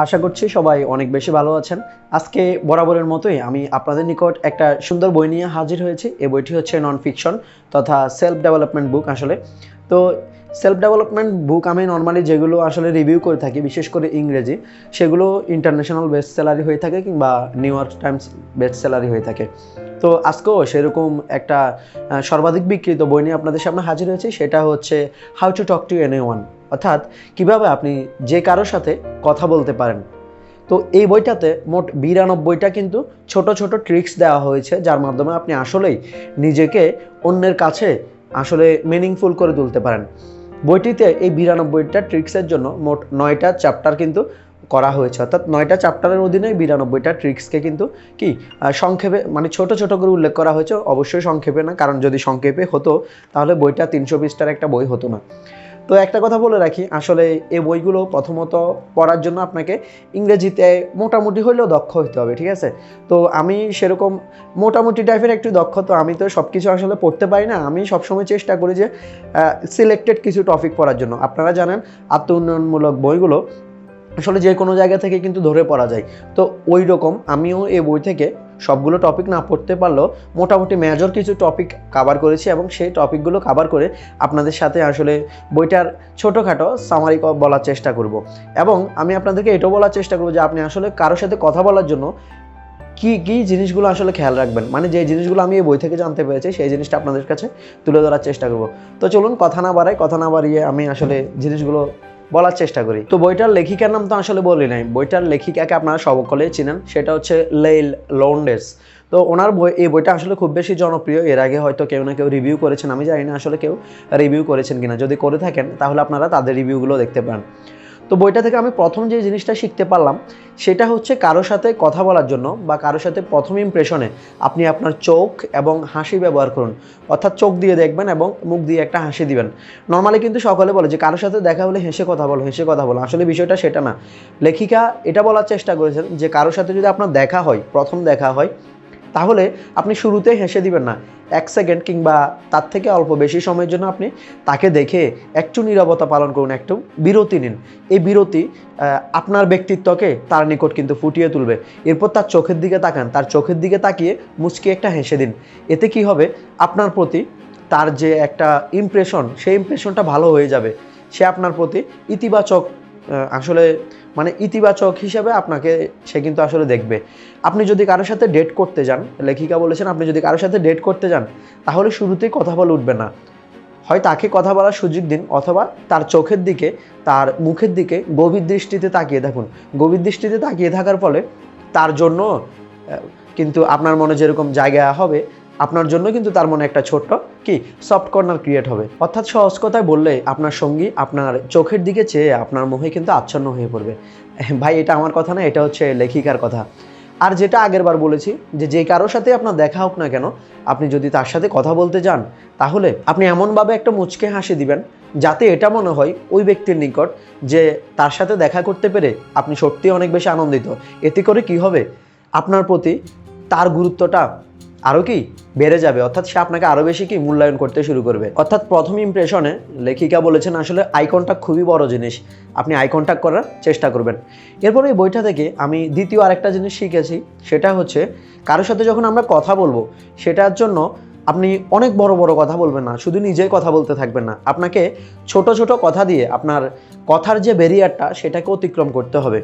আশা করছি সবাই অনেক বেশি ভালো আছেন। আজকে বরাবরের মতোই আমি আপনাদের নিকট একটা সুন্দর বই নিয়ে হাজির হয়েছি। এই বইটি হচ্ছে নন ফিকশন তথা সেলফ ডেভেলপমেন্ট বুক। আসলে তো সেলফ ডেভেলপমেন্ট বুক আমি নর্মালি যেগুলো আসলে রিভিউ করে থাকি, বিশেষ করে ইংরেজি, সেগুলো ইন্টারন্যাশনাল বেস্ট সেলারি হয়ে থাকে কিংবা New York Times best seller হয়ে থাকে। তো আজকেও সেরকম একটা সর্বাধিক বিক্রিত বই নিয়ে আপনাদের সামনে হাজির হয়েছি। সেটা হচ্ছে how to talk to anyone, অর্থাৎ কিভাবে আপনি যে কারোর সাথে কথা বলতে পারেন। তো এই বইটাতে মোট 92টা কিন্তু ছোট ছোট ট্রিক্স দেওয়া হয়েছে, যার মাধ্যমে আপনি আসলেই নিজেকে অন্যের কাছে আসলে মিনিংফুল করে তুলতে পারেন। বইটিতে এই 92টা ট্রিক্সের জন্য মোট 9টা চ্যাপ্টার কিন্তু করা হয়েছে, অর্থাৎ 9টা চ্যাপ্টারের অধীনে 92টা ট্রিক্সকে কিন্তু সংক্ষেপে মানে ছোট ছোট করে উল্লেখ করা হয়েছে। অবশ্যই সংক্ষেপে না, কারণ যদি সংক্ষেপে হতো তাহলে বইটা 300 পৃষ্ঠার একটা বই হতো না। তো একটা কথা বলে রাখি, আসলে এই বইগুলো প্রথমত পড়ার জন্য আপনাকে ইংরেজিতে মোটামুটি হলেও দক্ষ হতে হবে, ঠিক আছে? তো আমি সেরকম মোটামুটি টাইপের একটু দক্ষ, তো আমি তো সব কিছু আসলে পড়তে পারি না। আমি সবসময় চেষ্টা করি যে সিলেক্টেড কিছু টপিক পড়ার জন্য। আপনারা জানেন আত্ম উন্নয়নমূলক বইগুলো আসলে যে কোনো জায়গা থেকে কিন্তু ধরে পড়া যায়। তো ওই রকম আমিও এই বই থেকে সবগুলো টপিক না পড়তে পারলেও মোটামুটি মেজর কিছু টপিক কাভার করেছি, এবং সেই টপিকগুলো কাভার করে আপনাদের সাথে আসলে বইটার ছোটোখাটো সামারি বলার চেষ্টা করব। এবং আমি আপনাদেরকে এটাও বলার চেষ্টা করব যে আপনি আসলে কারোর সাথে কথা বলার জন্য কি কি জিনিসগুলো আসলে খেয়াল রাখবেন, মানে যে জিনিসগুলো আমি এই বই থেকে জানতে পেরেছি সেই জিনিসটা আপনাদের কাছে তুলে ধরার চেষ্টা করব। তো চলুন কথা না বাড়িয়ে আমি আসলে জিনিসগুলো বলার চেষ্টা করি। তো বইটার লেখিকার নাম তো আসলে বলি নাই। বইটার লেখিকাকে আপনারা সকলেই চিনেন, সেটা হচ্ছে লেইল লোন্ডেস। তো ওনার বই, এই বইটা আসলে খুব বেশি জনপ্রিয়। এর আগে হয়তো কেউ না কেউ রিভিউ করেছেন, আমি জানি না আসলে কেউ রিভিউ করেছেন কিনা। যদি করে থাকেন তাহলে আপনারা তাদের রিভিউগুলো দেখতে পান। তো বইটা থেকে আমি প্রথম যে জিনিসটা শিখতে পারলাম সেটা হচ্ছে কারোর সাথে কথা বলার জন্য বা কারোর সাথে প্রথম ইমপ্রেশনে আপনি আপনার চোখ এবং হাসি ব্যবহার করুন। অর্থাৎ চোখ দিয়ে দেখবেন এবং মুখ দিয়ে একটা হাসি দিবেন। নর্মালি কিন্তু সকলে বলে যে কারোর সাথে দেখা হলে হেসে কথা বলো। আসলে বিষয়টা সেটা না। লেখিকা এটা বলার চেষ্টা করেছেন যে কারোর সাথে যদি আপনার দেখা হয়, প্রথম দেখা হয়, তাহলে আপনি শুরুতেই হেসে দিবেন না। 1 সেকেন্ড কিংবা তার থেকে অল্প বেশি সময়ের জন্য আপনি তাকে দেখে একটু নীরবতা পালন করুন, একটু বিরতি নিন। এই বিরতি আপনার ব্যক্তিত্বকে তার নিকট কিন্তু ফুটিয়ে তুলবে। এরপর তার চোখের দিকে তাকান, তার চোখের দিকে তাকিয়ে মুচকি একটা হেসে দিন। এতে কি হবে, আপনার প্রতি তার যে একটা ইমপ্রেশন, সেই ইমপ্রেশনটা ভালো হয়ে যাবে। সে আপনার প্রতি ইতিবাচক আসলে মানে ইতিবাচক হিসাবে আপনাকে সে কিন্তু আসলে দেখবে। আপনি যদি কারোর সাথে ডেট করতে যান, লেখিকা বলেছেন আপনি যদি কারোর সাথে ডেট করতে যান তাহলে শুরুতেই কথা বলে উঠবে না। হয় তাকে কথা বলার সুযোগ দিন, অথবা তার চোখের দিকে, তার মুখের দিকে গভীর দৃষ্টিতে তাকিয়ে থাকুন। গভীর দৃষ্টিতে তাকিয়ে থাকার ফলে তার জন্য কিন্তু আপনার মনে যেরকম জায়গা হবে, আপনার জন্য কিন্তু তার মনে একটা ছোট্ট সফট কর্নার ক্রিয়েট হবে। অর্থাৎ সহজ কথায় বললে আপনার সঙ্গী আপনার চোখের দিকে চেয়ে আপনার মোহে কিন্তু আচ্ছন্ন হয়ে পড়বে। ভাই, এটা আমার কথা না, এটা হচ্ছে লেখিকার কথা। আর যেটা আগের বার বলেছি যে কারোর সাথে আপনার দেখা হোক না কেন, আপনি যদি তার সাথে কথা বলতে যান তাহলে আপনি এমনভাবে একটা মুচকে হাসি দিবেন যাতে এটা মনে হয় ওই ব্যক্তির নিকট যে তার সাথে দেখা করতে পেরে আপনি সত্যিই অনেক বেশি আনন্দিত। এতে করে কি হবে, আপনার প্রতি তার গুরুত্বটা আরও বেড়ে যাবে। অর্থাৎ সে আপনাকে আরও বেশি মূল্যায়ন করতে শুরু করবে। অর্থাৎ প্রথম ইমপ্রেশনে লেখিকা বলেছেন আসলে আই কন্ট্যাক্ট খুবই বড় জিনিস, আপনি আই কন্ট্যাক্ট করার চেষ্টা করবেন। এরপরে এই বইটা থেকে আমি দ্বিতীয় আরেকটা জিনিস শিখেছি, সেটা হচ্ছে কারোর সাথে যখন আমরা কথা বলবো সেটার জন্য আপনি অনেক বড় বড় কথা বলবেন না, শুধু নিজেই কথা বলতে থাকবেন না। আপনাকে ছোট ছোট কথা দিয়ে আপনার কথার যে ব্যারিয়ারটা সেটাকে অতিক্রম করতে হবে।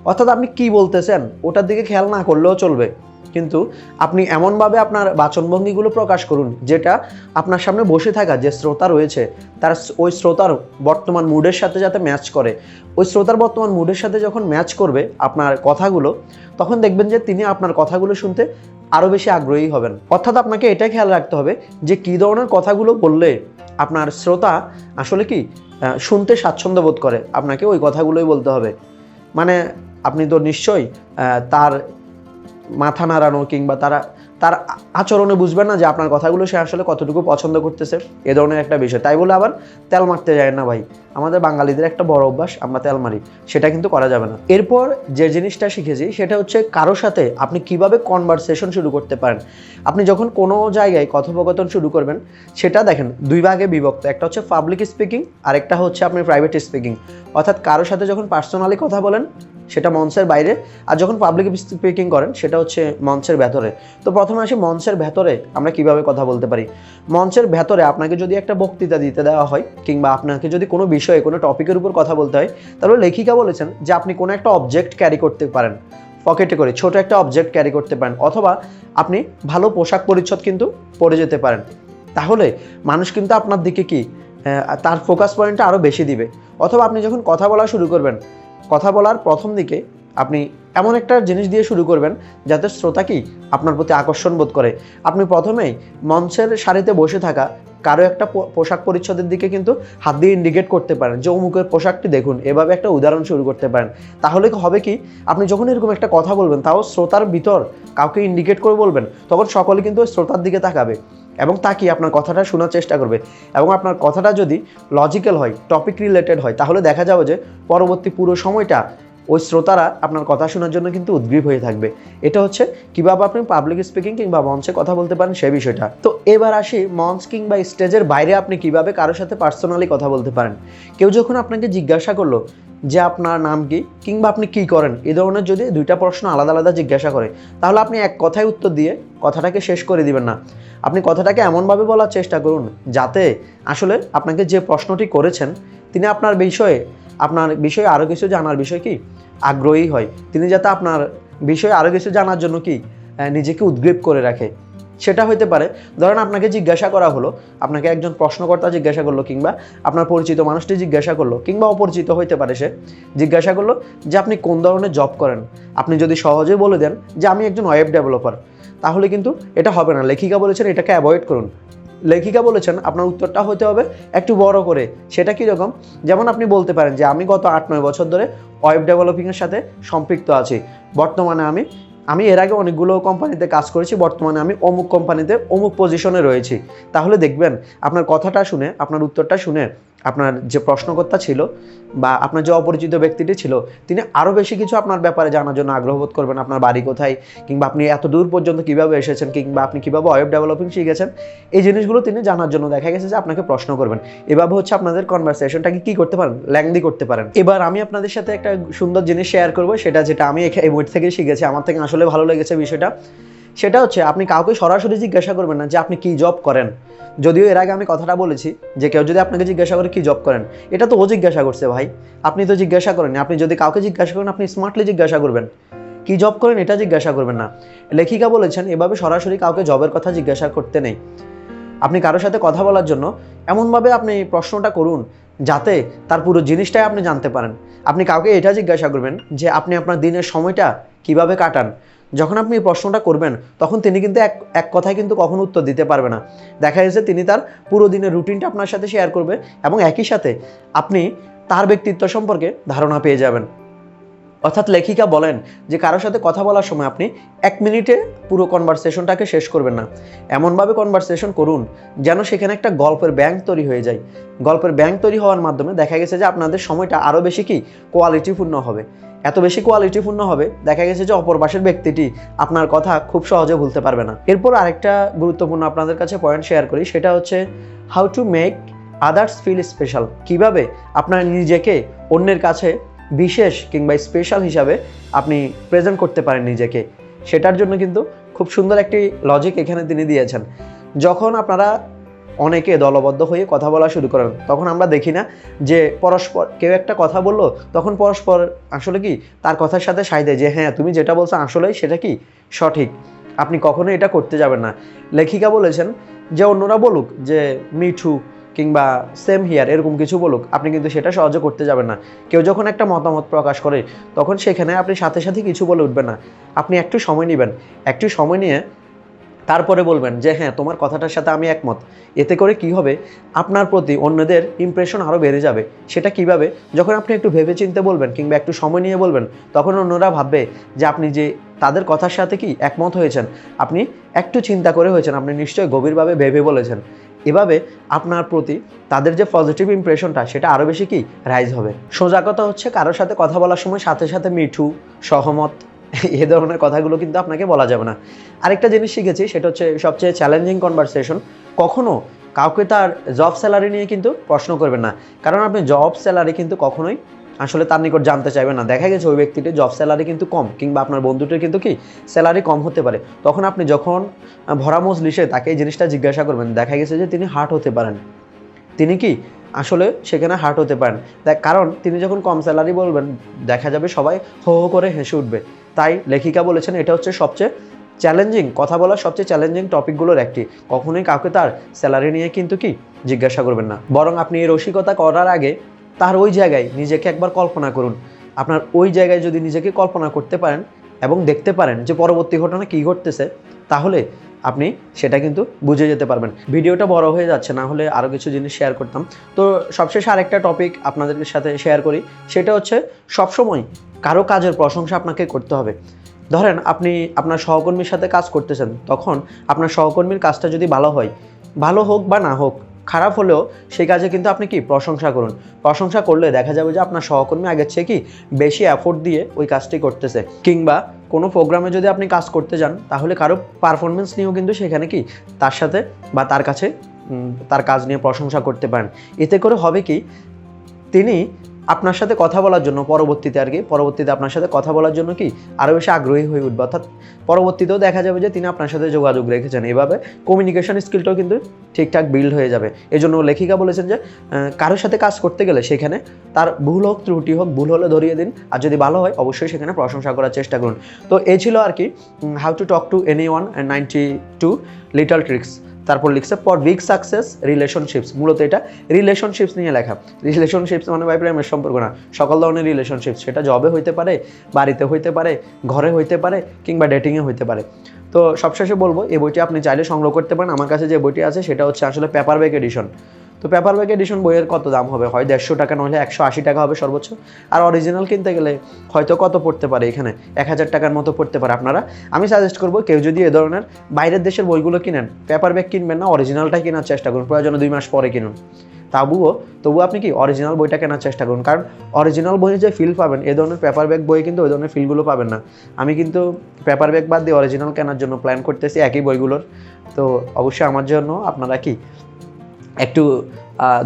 অর্থাৎ আপনি কি বলতেছেন ওটার দিকে খেয়াল না করলেও চলবে, কিন্তু আপনি এমনভাবে আপনার বাচনভঙ্গিগুলো প্রকাশ করুন যেটা আপনার সামনে বসে থাকা যে শ্রোতা রয়েছে তার ওই শ্রোতার বর্তমান মুডের সাথে যাতে ম্যাচ করে। ওই শ্রোতার বর্তমান মুডের সাথে যখন ম্যাচ করবে আপনার কথাগুলো, তখন দেখবেন যে তিনি আপনার কথাগুলো শুনতে আরও বেশি আগ্রহী হবেন। অর্থাৎ আপনাকে এটা খেয়াল রাখতে হবে যে কী ধরনের কথাগুলো বললে আপনার শ্রোতা আসলে শুনতে স্বাচ্ছন্দ্য বোধ করে, আপনাকে ওই কথাগুলোই বলতে হবে। মানে আপনি তো নিশ্চয়ই তার মাথা নাড়ানো কিংবা তার আচরণে বুঝবেন না যে আপনার কথাগুলো সে আসলে কতটুকু পছন্দ করতেছে, এ ধরনের একটা বিষয়। তাই বলে আবার তেল মারতে যায় না ভাই, আমাদের বাঙালিদের একটা বড় অভ্যাস, আমরা তেল মারি, সেটা কিন্তু করা যাবে না। এরপর যে জিনিসটা শিখেছি সেটা হচ্ছে কারোর সাথে আপনি কিভাবে কনভারসেশন শুরু করতে পারেন। আপনি যখন কোনো জায়গায় কথোপকথন শুরু করবেন সেটা দেখেন দুই ভাগে বিভক্ত, একটা হচ্ছে পাবলিক স্পিকিং আর একটা হচ্ছে আপনি প্রাইভেট স্পিকিং। অর্থাৎ কারোর সাথে যখন পার্সোনালি কথা বলেন সেটা মঞ্চের বাইরে, আর যখন পাবলিক স্পিকিং করেন সেটা হচ্ছে মঞ্চের ভেতরে। তো প্রথমে আসি মঞ্চের ভেতরে আমরা কিভাবে কথা বলতে পারি। মঞ্চের ভেতরে আপনাকে যদি একটা বক্তৃতা দিতে দেওয়া হয় কিংবা আপনাকে যদি কোনো বিষয়ে কোনো টপিকের উপর কথা বলতে হয়, তাহলে লেখিকা বলেছেন যে আপনি কোনো একটা অবজেক্ট ক্যারি করতে পারেন, পকেটে করে ছোট একটা অবজেক্ট ক্যারি করতে পারেন, অথবা আপনি ভালো পোশাক পরিচ্ছদ কিন্তু পরে যেতে পারেন। তাহলে মানুষ কিন্তু আপনার দিকে কি তার ফোকাস পয়েন্টটা আরও বেশি দিবে। অথবা আপনি যখন কথা বলা শুরু করবেন, কথা বলার প্রথম দিকে আপনি এমন একটা জিনিস দিয়ে শুরু করবেন যাতে শ্রোতা কি আপনার প্রতি আকর্ষণ বোধ করে। আপনি প্রথমেই মঞ্চের সারিতে বসে থাকা কারো একটা পোশাক পরিচ্ছদের দিকে কিন্তু হাত দিয়ে ইন্ডিকেট করতে পারেন যে অমুকের পোশাকটি দেখুন, এভাবে একটা উদাহরণ শুরু করতে পারেন। তাহলে হবে কি, আপনি যখন এরকম একটা কথা বলবেন, তাও শ্রোতার ভিতর কাউকে ইন্ডিকেট করে বলবেন, তখন সকলে কিন্তু ওই শ্রোতার দিকে তাকাবে এবং তাকিয়ে আপনার কথাটা শোনার চেষ্টা করবে। এবং আপনার কথাটা যদি লজিক্যাল হয়, টপিক রিলেটেড হয়, তাহলে দেখা যাবে যে পরবর্তী পুরো সময়টা ওই শ্রোতারা আপনার কথা শোনার জন্য কিন্তু উদ্গ্রীব হয়ে থাকবে। এটা হচ্ছে কীভাবে আপনি পাবলিক স্পিকিং কিংবা মঞ্চে কথা বলতে পারেন সে বিষয়টা। তো এবার আসি মঞ্চ কিংবা স্টেজের বাইরে আপনি কিভাবে কারোর সাথে পার্সোনালি কথা বলতে পারেন। কেউ যখন আপনাকে জিজ্ঞাসা করলো যে আপনার নাম কি কিংবা আপনি কি করেন, এই ধরনের যদি দুইটা প্রশ্ন আলাদা আলাদা জিজ্ঞাসা করে, তাহলে আপনি এক কথায় উত্তর দিয়ে কথাটাকে শেষ করে দিবেন না। আপনি কথাটাকে এমনভাবে বলার চেষ্টা করুন যাতে আসলে আপনাকে যে প্রশ্নটি করেছেন তিনি আপনার বিষয়ে আরও কিছু জানার বিষয় কি আগ্রহী হয়, তিনি যাতে আপনার বিষয়ে আরও কিছু জানার জন্য কি নিজেকে উদ্গ্রীব করে রাখে। সেটা হইতে পারে, ধরেন আপনাকে জিজ্ঞাসা করা হলো, আপনাকে একজন প্রশ্নকর্তা জিজ্ঞাসা করলো কিংবা আপনার পরিচিত মানুষটি জিজ্ঞাসা করলো কিংবা অপরিচিত হইতে পারে, সে জিজ্ঞাসা করলো যে আপনি কোন ধরনের জব করেন। আপনি যদি সহজে বলে দেন যে আমি একজন ওয়েব ডেভেলপার, তাহলে কিন্তু এটা হবে না। লেখিকা বলেছেন এটাকে অ্যাভয়েড করুন। লেখিকা বলেছেন আপনার উত্তরটা হতে হবে একটু বড় করে। সেটা কীরকম, যেমন আপনি বলতে পারেন যে আমি গত 8-9 বছর ধরে ওয়েব ডেভেলপিংয়ের সাথে সম্পৃক্ত আছি। বর্তমানে আমি এর আগে অনেকগুলো কোম্পানিতে কাজ করেছি, বর্তমানে আমি অমুক কোম্পানিতে অমুক পজিশনে রয়েছি। তাহলে দেখবেন আপনার কথাটা শুনে, আপনার উত্তরটা শুনে আপনার যে প্রশ্নকর্তা ছিল বা আপনার যে অপরিচিত ব্যক্তিটি ছিল, তিনি আরও বেশি কিছু আপনার ব্যাপারে জানার জন্য আগ্রহ বোধ করবেন। আপনার বাড়ি কোথায়, কিংবা আপনি এত দূর পর্যন্ত কীভাবে এসেছেন, কিংবা আপনি কীভাবে ওয়েব ডেভেলপিং শিখেছেন, এই জিনিসগুলো তিনি জানার জন্য দেখা গেছে যে আপনাকে প্রশ্ন করবেন। এভাবে হচ্ছে আপনাদের কনভারসেশনটাকে কী করতে পারেন, ল্যাংদি করতে পারেন। এবার আমি আপনাদের সাথে একটা সুন্দর জিনিস শেয়ার করবো, যেটা আমি এই বই থেকে শিখেছি, আমার থেকে আসলে ভালো লেগেছে বিষয়টা। সেটা হচ্ছে আপনি কাউকে সরাসরি জিজ্ঞাসা করবেন না যে আপনি কি জব করেন। যদিও এর আগে আমি কথাটা বলেছি যে কেউ যদি আপনাকে জিজ্ঞাসা করে কি জব করেন, এটা তো ও জিজ্ঞাসা করছে ভাই, আপনি তো জিজ্ঞাসা করেন। আপনি যদি কাউকে জিজ্ঞাসা করেন, আপনি স্মার্টলি জিজ্ঞাসা করবেন, কি জব করেন এটা জিজ্ঞাসা করবেন না। লেখিকা বলেছেন এভাবে সরাসরি কাউকে জবের কথা জিজ্ঞাসা করতে নেই। আপনি কারোর সাথে কথা বলার জন্য এমনভাবে আপনি প্রশ্নটা করুন যাতে তার পুরো জিনিসটাই আপনি জানতে পারেন। আপনি কাউকে এটা জিজ্ঞাসা করবেন যে আপনি আপনার দিনের সময়টা কিভাবে কাটান। যখন আপনি এই প্রশ্নটা করবেন, তখন তিনি কিন্তু এক কথায় কিন্তু কখনো উত্তর দিতে পারবে না। দেখা যাচ্ছে তিনি তার পুরো দিনের রুটিনটা আপনার সাথে শেয়ার করবে এবং একই সাথে আপনি তার ব্যক্তিত্ব সম্পর্কে ধারণা পেয়ে যাবেন। অর্থাৎ লেখিকা বলেন যে কারোর সাথে কথা বলার সময় আপনি 1 মিনিটে পুরো কনভারসেশনটাকে শেষ করবেন না। এমনভাবে কনভারসেশন করুন যেন সেখানে একটা গল্পের ব্যাংক তৈরি হয়ে যায়। গল্পের ব্যাংক তৈরি হওয়ার মাধ্যমে দেখা গেছে যে আপনাদের সময়টা আরও বেশি কি কোয়ালিটিপূর্ণ হবে। এত বেশি কোয়ালিটিপূর্ণ হবে, দেখা গেছে যে অপর পাশের ব্যক্তিটি আপনার কথা খুব সহজে ভুলতে পারবে না। এরপর আরেকটা গুরুত্বপূর্ণ আপনাদের কাছে পয়েন্ট শেয়ার করি, সেটা হচ্ছে how to make others feel special. কিভাবে আপনার নিজেকে অন্যের কাছে বিশেষ কিংবা স্পেশাল হিসাবে আপনি প্রেজেন্ট করতে পারেন নিজেকে, সেটার জন্য কিন্তু খুব সুন্দর একটি লজিক এখানে তিনি দিয়েছেন। যখন আপনারা অনেকে দলবদ্ধ হয়ে কথা বলা শুরু করেন, তখন আমরা দেখি না যে পরস্পর কেউ একটা কথা বললো, তখন পরস্পর আসলে কি তার কথার সাথে সায় দেয় যে হ্যাঁ তুমি যেটা বলছো আসলেই সেটা কি সঠিক। আপনি কখনোই এটা করতে যাবেন না। লেখিকা বলেছেন যে অন্যরা বলুক যে মিঠু কিংবা সেম হিয়ার এরকম কিছু বলুক, আপনি কিন্তু সেটা সহজে করতে যাবেন না। কেউ যখন একটা মতামত প্রকাশ করে, তখন সেখানে আপনি সাথে সাথে কিছু বলে উঠবেন না। আপনি একটু সময় নেবেন, একটু সময় নিয়ে তারপরে বলবেন যে হ্যাঁ তোমার কথাটার সাথে আমি একমত। এতে করে কি হবে, আপনার প্রতি অন্যদের ইমপ্রেশন আরও বেড়ে যাবে। সেটা কিভাবে, যখন আপনি একটু ভেবে চিন্তে বলবেন কিংবা একটু সময় নিয়ে বলবেন, তখন অন্যরা ভাববে যে আপনি যে তাদের কথার সাথে কি একমত হয়েছেন, আপনি একটু চিন্তা করে হয়েছেন, আপনি নিশ্চয়ই গভীরভাবে ভেবে বলেছেন। এভাবে আপনার প্রতি তাদের যে পজিটিভ ইমপ্রেশনটা সেটা আরও বেশি কি রাইজ হবে। সোজা কথা হচ্ছে কারোর সাথে কথা বলার সময় সাথে সাথে মিঠু, সহমত এ ধরনের কথাগুলো কিন্তু আপনাকে বলা যাবে না। আরেকটা জিনিস শিখেছি, সেটা হচ্ছে সবচেয়ে চ্যালেঞ্জিং কনভারসেশন। কখনো কাউকে তার জব স্যালারি নিয়ে কিন্তু প্রশ্ন করবেন না, কারণ আপনি জব স্যালারি কিন্তু কখনোই আসলে তার নিকট জানতে চাইবেন না। দেখা গেছে ওই ব্যক্তিটির জব স্যালারি কিন্তু কম, কিংবা আপনার বন্ধুটির কিন্তু কি স্যালারি কম হতে পারে। তখন আপনি যখন ভরা মজলিসে তাকে এই জিনিসটা জিজ্ঞাসা করবেন, দেখা গেছে যে তিনি হার্ট হতে পারেন, তিনি কি আসলে সেখানে হার্ট হতে পারেন। কারণ তিনি যখন কম স্যালারি বলবেন, দেখা যাবে সবাই হো হো করে হেসে উঠবে। তাই লেখিকা বলেছেন এটা হচ্ছে সবচেয়ে চ্যালেঞ্জিং, কথা বলার সবচেয়ে চ্যালেঞ্জিং টপিকগুলোর একটি। কখনোই কাউকে তার স্যালারি নিয়ে কিন্তু কি জিজ্ঞাসা করবেন না, বরং আপনি এই রসিকতা করার আগে তার ওই জায়গায় নিজেকে একবার কল্পনা করুন। আপনার ওই জায়গায় যদি নিজেকে কল্পনা করতে পারেন এবং দেখতে পারেন যে পরবর্তী ঘটনা কী ঘটতেছে, তাহলে আপনি সেটা কিন্তু বুঝে যেতে পারবেন। ভিডিওটা বড় হয়ে যাচ্ছে, না হলে আরও কিছু জিনিস শেয়ার করতাম। তো সবশেষে আরেকটা টপিক আপনাদের সাথে শেয়ার করি, সেটা হচ্ছে সবসময় কারো কাজের প্রশংসা আপনাকে করতে হবে। ধরেন আপনি আপনার সহকর্মীর সাথে কাজ করতেছেন, তখন আপনার সহকর্মীর কাজটা যদি ভালো হয়, ভালো হোক বা না হোক, খারাপ হলেও সেই কাজে কিন্তু আপনি কি প্রশংসা করুন। প্রশংসা করলে দেখা যাবে যে আপনার সহকর্মী আগের চেয়ে কি বেশি এফোর্ট দিয়ে ওই কাজটি করতেছে। কিংবা কোনো প্রোগ্রামে যদি আপনি কাজ করতে যান, তাহলে কারো পারফরমেন্স নিয়েও কিন্তু সেখানে কি তার সাথে বা তার কাছে তার কাজ নিয়ে প্রশংসা করতে পারেন। এতে করে হবে কি, তিনি আপনার সাথে কথা বলার জন্য পরবর্তীতে আপনার সাথে কথা বলার জন্য কি আরও বেশি আগ্রহী হয়ে উঠবে। অর্থাৎ পরবর্তীতেও দেখা যাবে যে তিনি আপনার সাথে যোগাযোগ রেখেছেন। এভাবে কমিউনিকেশন স্কিলটাও কিন্তু ঠিকঠাক বিল্ড হয়ে যাবে। এই জন্য লেখিকা বলেছেন যে কারোর সাথে কাজ করতে গেলে সেখানে তার ভুল হোক ত্রুটি হোক, ভুল হলে ধরিয়ে দিন, আর যদি ভালো হয় অবশ্যই সেখানে প্রশংসা করার চেষ্টা করুন। তো এই ছিল আর কি how to talk to anyone 92 little tricks. তারপর লিখছে ফর বিগ সাকসেস রিলেশনশিপস। মূলত এটা রিলেশনশিপস নিয়ে লেখা। রিলেশনশিপস মানে ভাই প্রেমের সম্পর্ক না, সকল ধরনের রিলেশনশিপস, সেটা জবে হইতে পারে, বাড়িতে হইতে পারে, ঘরে হইতে পারে, কিংবা ডেটিংয়ে হইতে পারে। তো সবশেষে বলবো এই বইটি আপনি চাইলে সংগ্রহ করতে পারেন। আমার কাছে যে বইটি আছে সেটা হচ্ছে আসলে পেপার ব্যাক এডিশন। তো পেপার ব্যাক এডিশন বইয়ের কত দাম হবে, হয় 150 টাকা, নইলে 180 টাকা হবে সর্বোচ্চ। আর অরিজিনাল কিনতে গেলে হয়তো কত পড়তে পারে, এখানে 1000 টাকার মতো পড়তে পারে। আমি সাজেস্ট করবো কেউ যদি এ ধরনের বাইরের দেশের বইগুলো কিনেন, পেপার ব্যাক কিনবেন না, অরিজিনালটাই কেনার চেষ্টা করুন। প্রয়োজনে 2 মাস পরে কিনুন। তবুও আপনি কি অরিজিনাল বইটা কেনার চেষ্টা করুন, কারণ অরিজিনাল বইয়ে যে ফিল পাবেন এ ধরনের পেপার ব্যাক বইয়ে কিন্তু ওই ধরনের ফিলগুলো পাবেন না। আমি কিন্তু পেপার ব্যাক বাদ দিয়ে অরিজিনাল কেনার জন্য প্ল্যান করতেছি একই বইগুলোর। তো অবশ্যই আমার জন্য আপনারা কি একটু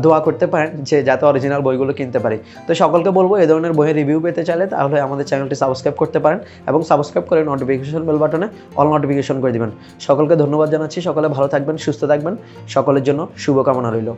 দোয়া করতে পারেন যে যাতে অরিজিনাল বইগুলো কিনতে পারি। তো সকলকে বলবো এই ধরনের বইয়ের রিভিউ পেতে চাইলে তাহলে আমাদের চ্যানেলটি সাবস্ক্রাইব করতে পারেন, এবং সাবস্ক্রাইব করে নোটিফিকেশন বেল বাটনে অল নোটিফিকেশন করে দিবেন। সকলকে ধন্যবাদ জানাচ্ছি। সকলে ভালো থাকবেন, সুস্থ থাকবেন। সকলের জন্য শুভকামনা রইল।